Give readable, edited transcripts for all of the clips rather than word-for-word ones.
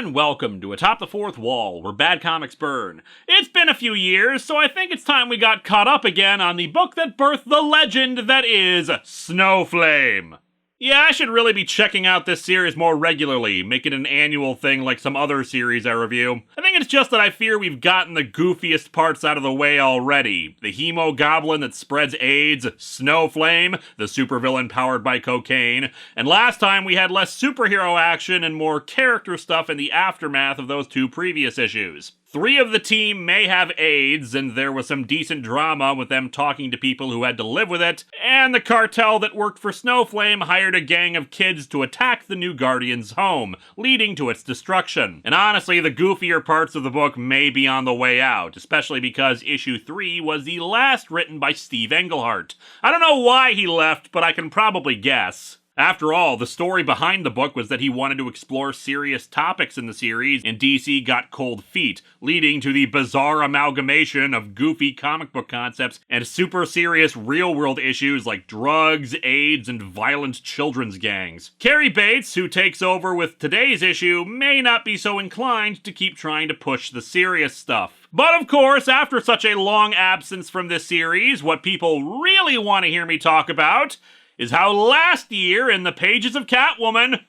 and welcome to Atop the Fourth Wall, where bad comics burn. It's been a few years, so I think it's time we got caught up again on the book that birthed the legend that is Snowflame. Yeah, I should really be checking out this series more regularly, make it an annual thing like some other series I review. I think it's just that I fear we've gotten the goofiest parts out of the way already. The hemo goblin that spreads AIDS, Snowflame, the supervillain powered by cocaine, and last time we had less superhero action and more character stuff in the aftermath of those two previous issues. 3 of the team may have AIDS, and there was some decent drama with them talking to people who had to live with it, and the cartel that worked for Snowflame hired a gang of kids to attack the new Guardian's home, leading to its destruction. And honestly, the goofier parts of the book may be on the way out, especially because issue 3 was the last written by Steve Englehart. I don't know why he left, but I can probably guess. After all, the story behind the book was that he wanted to explore serious topics in the series, and DC got cold feet, leading to the bizarre amalgamation of goofy comic book concepts and super serious real-world issues like drugs, AIDS, and violent children's gangs. Carrie Bates, who takes over with today's issue, may not be so inclined to keep trying to push the serious stuff. But of course, after such a long absence from this series, what people really want to hear me talk about is how last year, in the pages of Catwoman,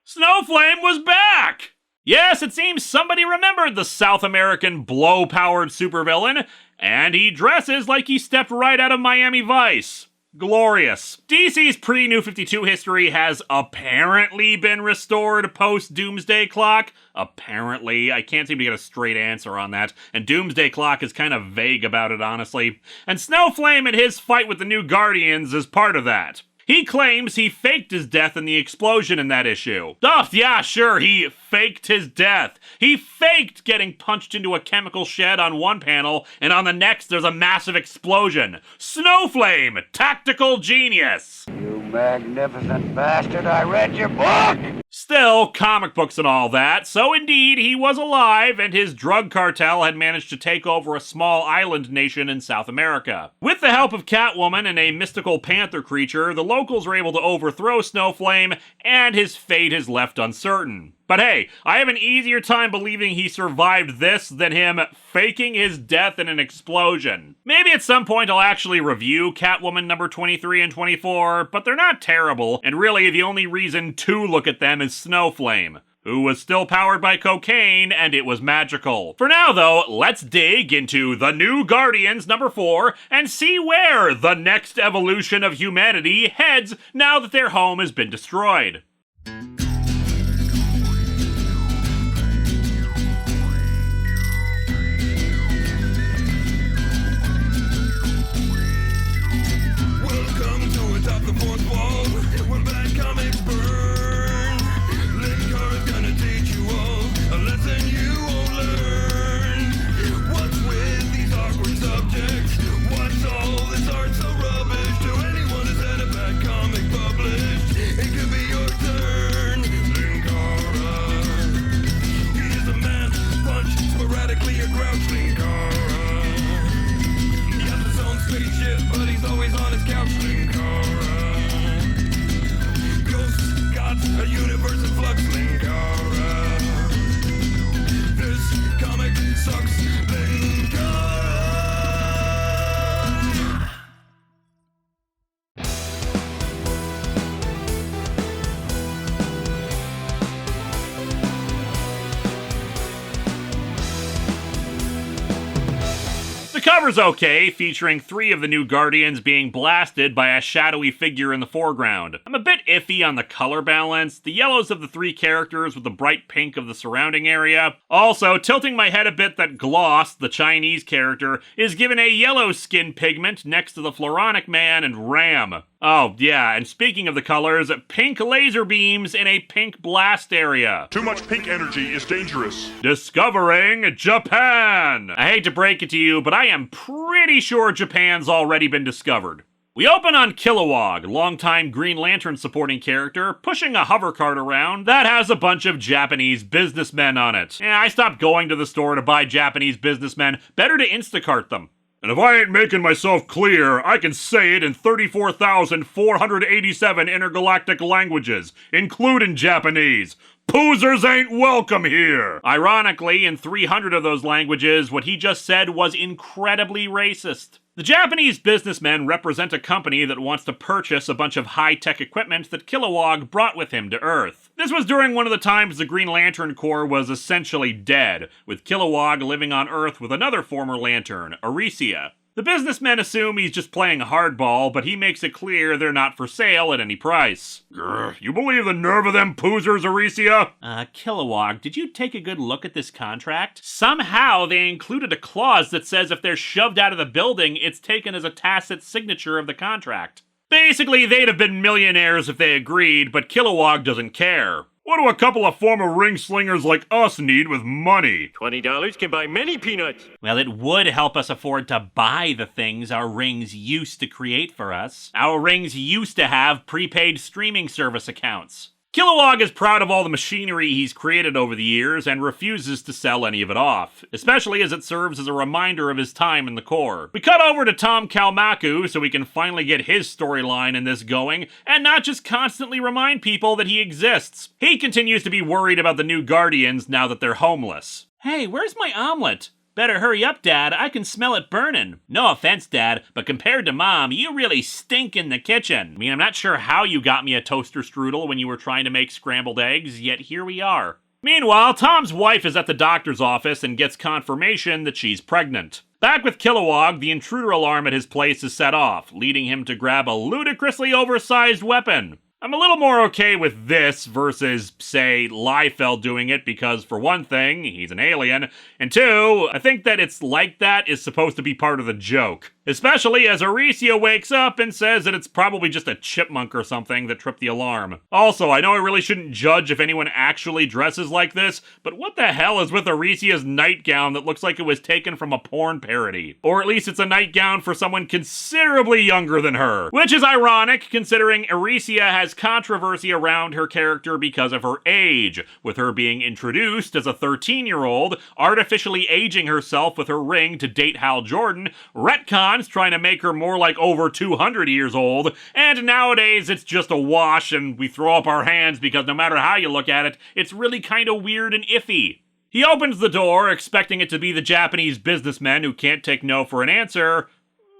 Snowflame was back! Yes, it seems somebody remembered the South American blow-powered supervillain, and he dresses like he stepped right out of Miami Vice. Glorious. DC's pre-New 52 history has apparently been restored post-Doomsday Clock. Apparently. I can't seem to get a straight answer on that, and Doomsday Clock is kind of vague about it, honestly. And Snowflame and his fight with the new Guardians is part of that. He claims he faked his death in the explosion in that issue. Oh, yeah, sure, he faked his death. He faked getting punched into a chemical shed on one panel, and on the next there's a massive explosion. Snowflame, tactical genius. You magnificent bastard, I read your book! Still, comic books and all that, so indeed he was alive, and his drug cartel had managed to take over a small island nation in South America. With the help of Catwoman and a mystical panther creature, the locals were able to overthrow Snowflame, and his fate is left uncertain. But hey, I have an easier time believing he survived this than him faking his death in an explosion. Maybe at some point I'll actually review Catwoman number 23 and 24, but they're not terrible, and really the only reason to look at them is Snowflame, who was still powered by cocaine, and it was magical. For now, though, let's dig into The New Guardians number 4 and see where the next evolution of humanity heads now that their home has been destroyed. Atop the fourth wall, where bad comics burn. Linkara's gonna teach you all a lesson you won't learn. What's with these awkward subjects? What's all this art so rubbish? To anyone who's had a bad comic published, it could be your turn. Linkara, he is a man punch, sporadically a grouch. Linkara, he has his own spaceship, but he's always on his couch. A universe in flux, Linkara. This comic sucks, Linkara. The cover's okay, featuring 3 of the new Guardians being blasted by a shadowy figure in the foreground. I'm a bit iffy on the color balance, the yellows of the 3 characters with the bright pink of the surrounding area. Also, tilting my head a bit that Gloss, the Chinese character, is given a yellow skin pigment next to the Floronic Man and Ram. Oh, yeah, and speaking of the colors, pink laser beams in a pink blast area. Too much pink energy is dangerous. Discovering Japan! I hate to break it to you, but I am pretty sure Japan's already been discovered. We open on Kilowog, longtime Green Lantern supporting character, pushing a hover cart around that has a bunch of Japanese businessmen on it. I stopped going to the store to buy Japanese businessmen, better to Instacart them. And if I ain't making myself clear, I can say it in 34,487 intergalactic languages, including Japanese. Poozers ain't welcome here! Ironically, in 300 of those languages, what he just said was incredibly racist. The Japanese businessmen represent a company that wants to purchase a bunch of high-tech equipment that Kilowog brought with him to Earth. This was during one of the times the Green Lantern Corps was essentially dead, with Kilowog living on Earth with another former Lantern, Arisia. The businessmen assume he's just playing hardball, but he makes it clear they're not for sale at any price. Grr, you believe the nerve of them poozers, Arisia? Kilowog, did you take a good look at this contract? Somehow they included a clause that says if they're shoved out of the building, it's taken as a tacit signature of the contract. Basically, they'd have been millionaires if they agreed, but Kilowog doesn't care. What do a couple of former ring slingers like us need with money? $20 can buy many peanuts. Well, it would help us afford to buy the things our rings used to create for us. Our rings used to have prepaid streaming service accounts. Kilowog is proud of all the machinery he's created over the years and refuses to sell any of it off, especially as it serves as a reminder of his time in the Corps. We cut over to Tom Kalmaku so we can finally get his storyline in this going, and not just constantly remind people that he exists. He continues to be worried about the new Guardians now that they're homeless. Hey, where's my omelet? Better hurry up, Dad. I can smell it burning. No offense, Dad, but compared to Mom, you really stink in the kitchen. I mean, I'm not sure how you got me a toaster strudel when you were trying to make scrambled eggs, yet here we are. Meanwhile, Tom's wife is at the doctor's office and gets confirmation that she's pregnant. Back with Kilowog, the intruder alarm at his place is set off, leading him to grab a ludicrously oversized weapon. I'm a little more okay with this versus, say, Liefeld doing it because, for one thing, he's an alien, and two, I think that it's like that is supposed to be part of the joke. Especially as Arisia wakes up and says that it's probably just a chipmunk or something that tripped the alarm. Also, I know I really shouldn't judge if anyone actually dresses like this, but what the hell is with Arisia's nightgown that looks like it was taken from a porn parody? Or at least it's a nightgown for someone considerably younger than her. Which is ironic, considering Arisia has controversy around her character because of her age, with her being introduced as a 13-year-old, artificially aging herself with her ring to date Hal Jordan, retcons trying to make her more like over 200 years old, and nowadays it's just a wash and we throw up our hands because no matter how you look at it, it's really kinda weird and iffy. He opens the door, expecting it to be the Japanese businessmen who can't take no for an answer,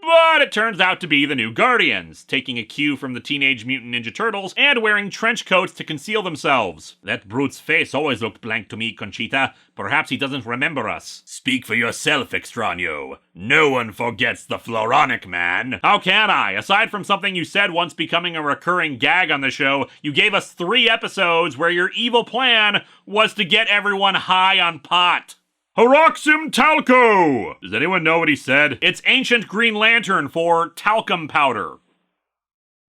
but it turns out to be the new Guardians, taking a cue from the Teenage Mutant Ninja Turtles and wearing trench coats to conceal themselves. That brute's face always looked blank to me, Conchita. Perhaps he doesn't remember us. Speak for yourself, Extraño. No one forgets the Floronic Man. How can I? Aside from something you said once becoming a recurring gag on the show, you gave us 3 episodes where your evil plan was to get everyone high on pot. Haroxim Talco! Does anyone know what he said? It's ancient Green Lantern for talcum powder.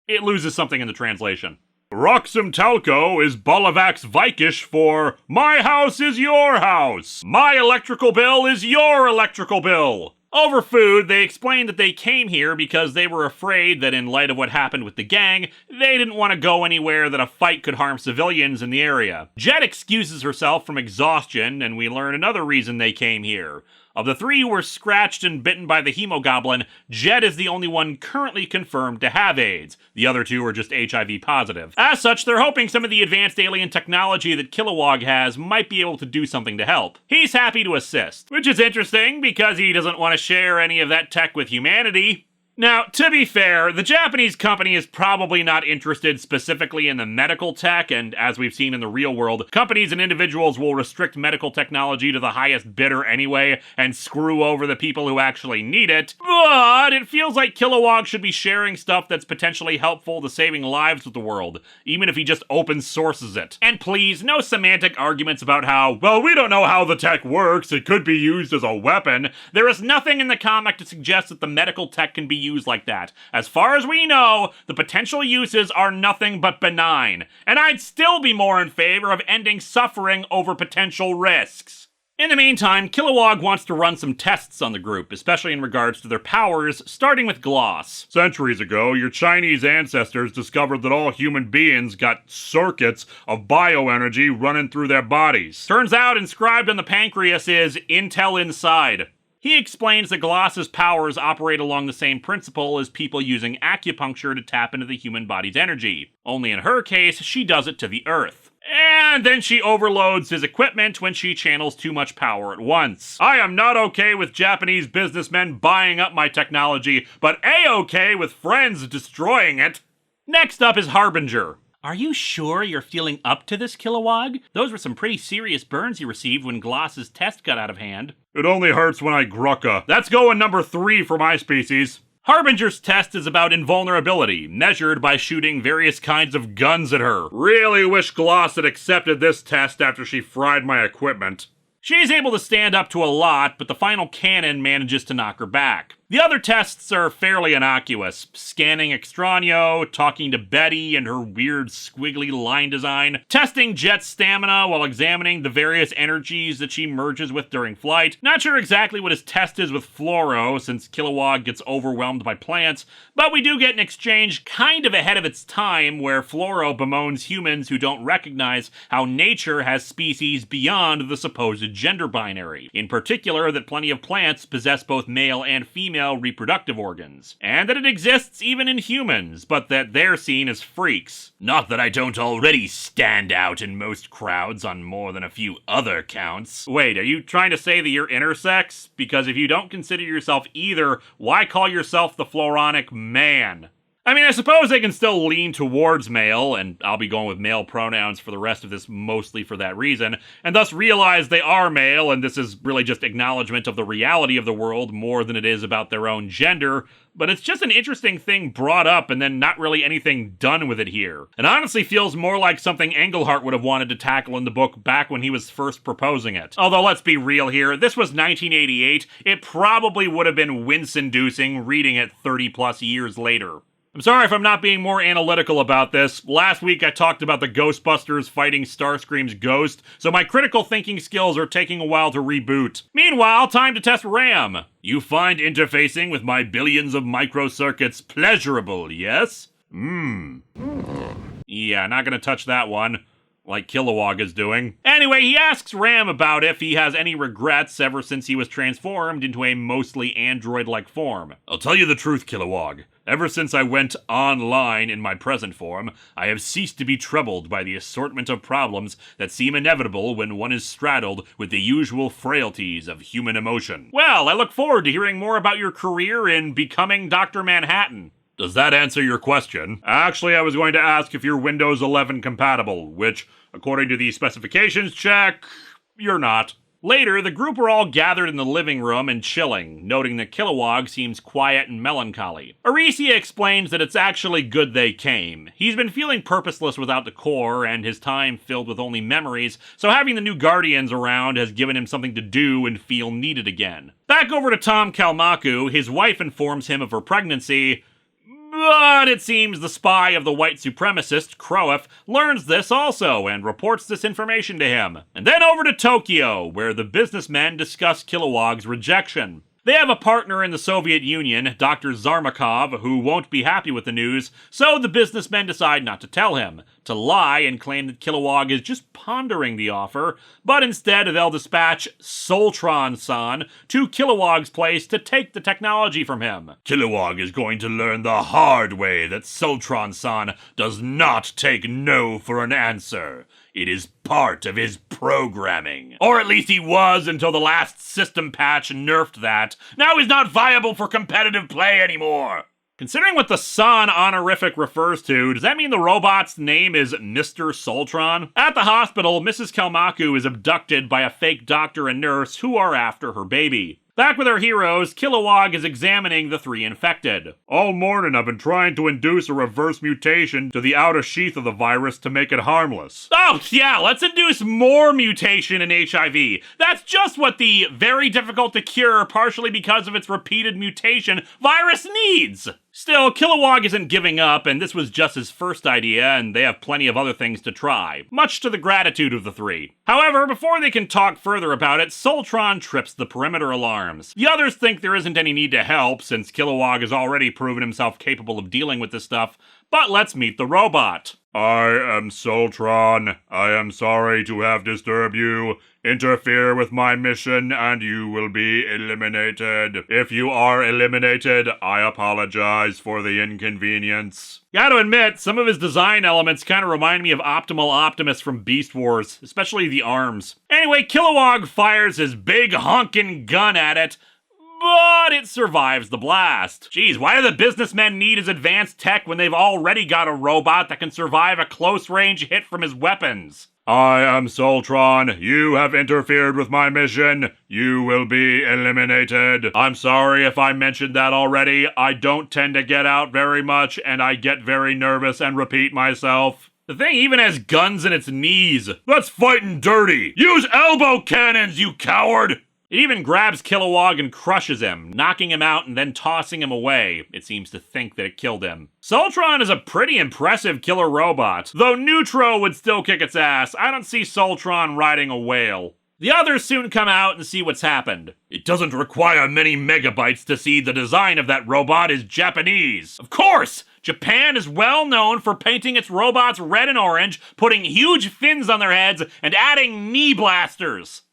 It loses something in the translation. Haroxim Talco is Balavax Vikish for my house is your house. My electrical bill is your electrical bill. Over food, they explained that they came here because they were afraid that in light of what happened with the gang, they didn't want to go anywhere that a fight could harm civilians in the area. Jet excuses herself from exhaustion, and we learn another reason they came here. Of the 3 who were scratched and bitten by the hemogoblin, Jet is the only one currently confirmed to have AIDS. The other 2 are just HIV positive. As such, they're hoping some of the advanced alien technology that Kilowog has might be able to do something to help. He's happy to assist, which is interesting because he doesn't want to share any of that tech with humanity. Now, to be fair, the Japanese company is probably not interested specifically in the medical tech, and as we've seen in the real world, companies and individuals will restrict medical technology to the highest bidder anyway, and screw over the people who actually need it. But it feels like Kilowog should be sharing stuff that's potentially helpful to saving lives with the world, even if he just open sources it. And please, no semantic arguments about how, well, we don't know how the tech works, it could be used as a weapon. There is nothing in the comic to suggest that the medical tech can be used like that. As far as we know, the potential uses are nothing but benign, and I'd still be more in favor of ending suffering over potential risks. In the meantime, Kilowog wants to run some tests on the group, especially in regards to their powers, starting with Gloss. Centuries ago, your Chinese ancestors discovered that all human beings got circuits of bioenergy running through their bodies. Turns out inscribed on the pancreas is Intel Inside. He explains that Gloss's powers operate along the same principle as people using acupuncture to tap into the human body's energy. Only in her case, she does it to the earth. And then she overloads his equipment when she channels too much power at once. I am not okay with Japanese businessmen buying up my technology, but A-okay with friends destroying it. Next up is Harbinger. Are you sure you're feeling up to this, Kilowog? Those were some pretty serious burns you received when Gloss's test got out of hand. It only hurts when I grucka. That's going number 3 for my species. Harbinger's test is about invulnerability, measured by shooting various kinds of guns at her. Really wish Gloss had accepted this test after she fried my equipment. She's able to stand up to a lot, but the final cannon manages to knock her back. The other tests are fairly innocuous. Scanning Extraño, talking to Betty and her weird squiggly line design, testing Jet's stamina while examining the various energies that she merges with during flight. Not sure exactly what his test is with Fluoro, since Kilowog gets overwhelmed by plants, but we do get an exchange kind of ahead of its time where Fluoro bemoans humans who don't recognize how nature has species beyond the supposed gender binary. In particular, that plenty of plants possess both male and female reproductive organs, and that it exists even in humans, but that they're seen as freaks. Not that I don't already stand out in most crowds on more than a few other counts. Wait, are you trying to say that you're intersex? Because if you don't consider yourself either, why call yourself the Floronic man? I mean, I suppose they can still lean towards male, and I'll be going with male pronouns for the rest of this mostly for that reason, and thus realize they are male, and this is really just acknowledgement of the reality of the world more than it is about their own gender, but it's just an interesting thing brought up and then not really anything done with it here. It honestly feels more like something Englehart would have wanted to tackle in the book back when he was first proposing it. Although, let's be real here, this was 1988, it probably would have been wince-inducing reading it 30 plus years later. I'm sorry if I'm not being more analytical about this. Last week I talked about the Ghostbusters fighting Starscream's ghost, so my critical thinking skills are taking a while to reboot. Meanwhile, time to test RAM. You find interfacing with my billions of microcircuits pleasurable, yes? Yeah, not gonna touch that one. Like Kilowog is doing. Anyway, he asks Ram about if he has any regrets ever since he was transformed into a mostly android-like form. I'll tell you the truth, Kilowog. Ever since I went online in my present form, I have ceased to be troubled by the assortment of problems that seem inevitable when one is straddled with the usual frailties of human emotion. Well, I look forward to hearing more about your career in becoming Dr. Manhattan. Does that answer your question? Actually, I was going to ask if you're Windows 11 compatible, which, according to the specifications check, you're not. Later, the group are all gathered in the living room and chilling, noting that Kilowog seems quiet and melancholy. Aricia explains that it's actually good they came. He's been feeling purposeless without the core, and his time filled with only memories, so having the new Guardians around has given him something to do and feel needed again. Back over to Tom Kalmaku, his wife informs him of her pregnancy, but it seems the spy of the white supremacist, Croif, learns this also and reports this information to him. And then over to Tokyo, where the businessmen discuss Kilowog's rejection. They have a partner in the Soviet Union, Dr. Zarmakov, who won't be happy with the news, so the businessmen decide not to tell him, to lie and claim that Kilowog is just pondering the offer, but instead they'll dispatch Soltron-san to Kilowog's place to take the technology from him. Kilowog is going to learn the hard way that Soltron-san does not take no for an answer. It is part of his programming. Or at least he was until the last system patch nerfed that. Now he's not viable for competitive play anymore. Considering what the San honorific refers to, does that mean the robot's name is Mr. Soltron? At the hospital, Mrs. Kalmaku is abducted by a fake doctor and nurse who are after her baby. Back with our heroes, Kilowog is examining the 3 infected. All morning I've been trying to induce a reverse mutation to the outer sheath of the virus to make it harmless. Oh, yeah, let's induce more mutation in HIV. That's just what the very difficult to cure, partially because of its repeated mutation, virus needs. Still, Kilowog isn't giving up, and this was just his first idea, and they have plenty of other things to try, much to the gratitude of the 3. However, before they can talk further about it, Soltron trips the perimeter alarms. The others think there isn't any need to help, since Kilowog has already proven himself capable of dealing with this stuff, but let's meet the robot. I am Soltron. I am sorry to have disturbed you. Interfere with my mission and you will be eliminated. If you are eliminated, I apologize for the inconvenience. Gotta admit, some of his design elements kind of remind me of Optimal Optimus from Beast Wars, especially the arms. Anyway, Kilowog fires his big honkin' gun at it, but it survives the blast. Geez, why do the businessmen need his advanced tech when they've already got a robot that can survive a close-range hit from his weapons? I am Soltron. You have interfered with my mission. You will be eliminated. I'm sorry if I mentioned that already. I don't tend to get out very much, and I get very nervous and repeat myself. The thing even has guns in its knees. That's fighting dirty. Use elbow cannons, you coward! It even grabs Kilowog and crushes him, knocking him out and then tossing him away. It seems to think that it killed him. Soltron is a pretty impressive killer robot. Though Neutro would still kick its ass, I don't see Soltron riding a whale. The others soon come out and see what's happened. It doesn't require many megabytes to see the design of that robot is Japanese. Of course! Japan is well known for painting its robots red and orange, putting huge fins on their heads, and adding knee blasters.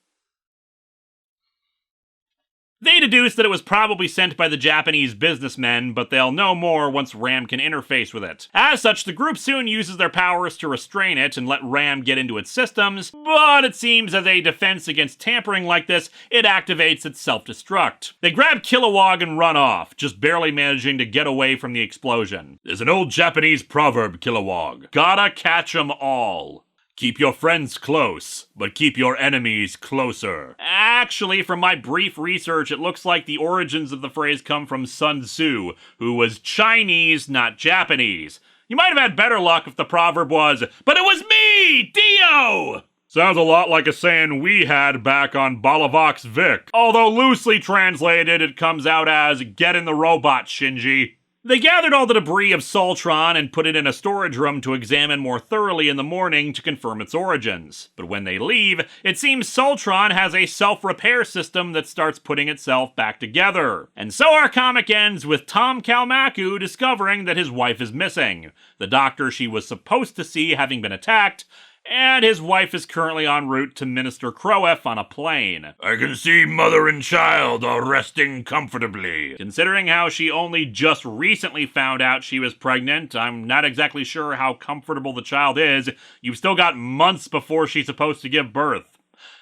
They deduce that it was probably sent by the Japanese businessmen, but they'll know more once Ram can interface with it. As such, the group soon uses their powers to restrain it and let Ram get into its systems, but it seems as a defense against tampering like this, it activates its self-destruct. They grab Kilowog and run off, just barely managing to get away from the explosion. There's an old Japanese proverb, Kilowog. Gotta catch 'em all. Keep your friends close, but keep your enemies closer. Actually, from my brief research, it looks like the origins of the phrase come from Sun Tzu, who was Chinese, not Japanese. You might have had better luck if the proverb was, "But it was me, Dio!" Sounds a lot like a saying we had back on Balavox Vic. Although loosely translated, it comes out as, "Get in the robot, Shinji." They gathered all the debris of Soltron and put it in a storage room to examine more thoroughly in the morning to confirm its origins. But when they leave, it seems Soltron has a self-repair system that starts putting itself back together. And so our comic ends with Tom Kalmaku discovering that his wife is missing, the doctor she was supposed to see having been attacked, and his wife is currently en route to Minister Croef on a plane. I can see mother and child are resting comfortably. Considering how she only just recently found out she was pregnant, I'm not exactly sure how comfortable the child is. You've still got months before she's supposed to give birth.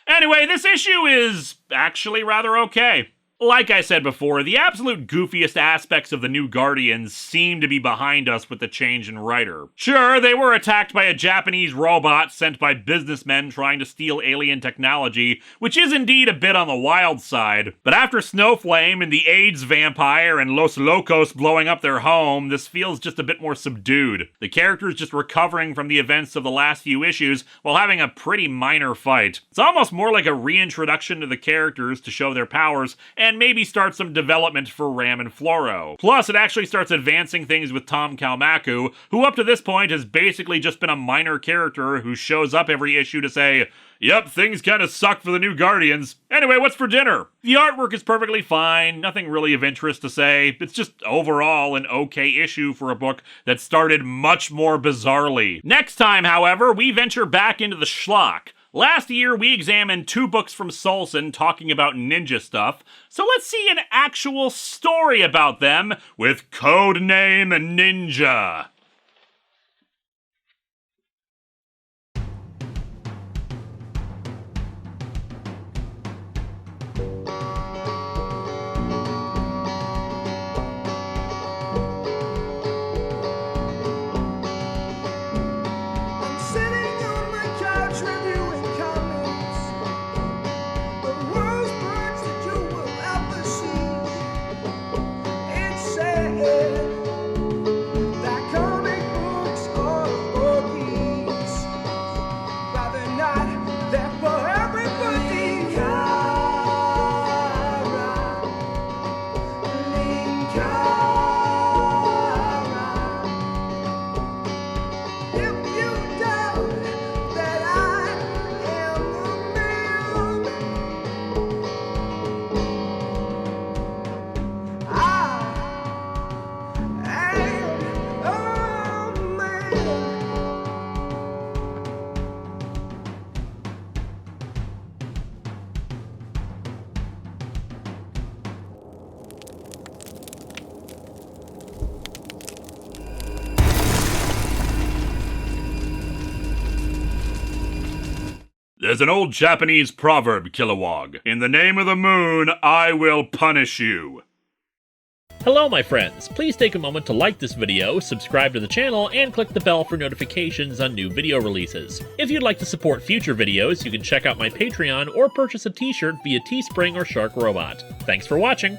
Anyway, this issue is actually rather okay. Like I said before, the absolute goofiest aspects of the New Guardians seem to be behind us with the change in writer. Sure, they were attacked by a Japanese robot sent by businessmen trying to steal alien technology, which is indeed a bit on the wild side. But after Snowflame and the AIDS vampire and Los Locos blowing up their home, this feels just a bit more subdued. The characters just recovering from the events of the last few issues while having a pretty minor fight. It's almost more like a reintroduction to the characters to show their powers, and maybe start some development for Ram and Floro. Plus, it actually starts advancing things with Tom Kalmaku, who up to this point has basically just been a minor character who shows up every issue to say, "Yep, things kinda suck for the New Guardians. Anyway, what's for dinner?" The artwork is perfectly fine, nothing really of interest to say. It's just overall an okay issue for a book that started much more bizarrely. Next time, however, we venture back into the schlock. Last year, we examined 2 books from Solson talking about ninja stuff, so let's see an actual story about them with Codename Ninja. That There's an old Japanese proverb, Kilowog. In the name of the moon, I will punish you. Hello my friends, please take a moment to like this video, subscribe to the channel, and click the bell for notifications on new video releases. If you'd like to support future videos, you can check out my Patreon or purchase a t-shirt via Teespring or Shark Robot. Thanks for watching!